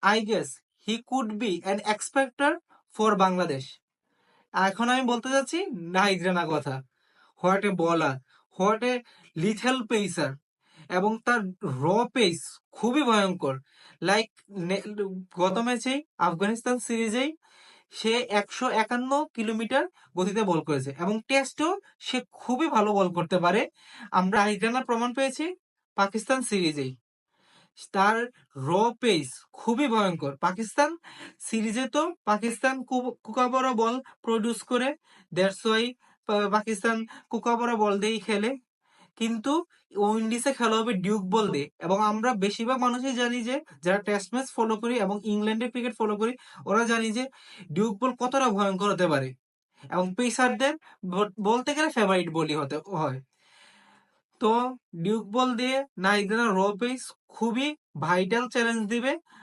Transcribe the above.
I guess he could be an X factor for Bangladesh. এখন আমি বলতে যাচ্ছি নাহিদ রানা কথা। হোয়াট এ বলার, হোয়াট এ লিথেল পেসার, এবং তার র পেস খুবই ভয়ঙ্কর। লাইক গত ম্যাচেই আফগানিস্তান সিরিজেই সে 151 কিলোমিটার গতিতে বল করেছে, এবং টেস্টেও সে খুবই ভালো বল করতে পারে। আমরা নাহিদ রানার প্রমাণ পেয়েছি পাকিস্তান সিরিজেই। তার র পেস খুবই ভয়ঙ্কর। পাকিস্তান সিরিজে তো পাকিস্তান কুকাবরা বল প্রডিউস করে, দ্যাটস ওয়াই পাকিস্তান কুকাবরা বল দিয়েই খেলে। কিন্তু উইন্ডিজে খেলা হবে ডিউক বল দিয়ে, এবং আমরা বেশিরভাগ মানুষই জানি যে, যারা টেস্ট ম্যাচ ফলো করি এবং ইংল্যান্ডের ক্রিকেট ফলো করি, ওরা জানি যে ডিউক বল কতটা ভয়ঙ্কর হতে পারে, এবং পেসারদের বলতে গেলে ফেভারিট বলই হতে হয়। তো ডিউক বল দিয়ে নাইজেরিয়ার র পেস খুবই ভাইটাল চ্যালেঞ্জ দিবে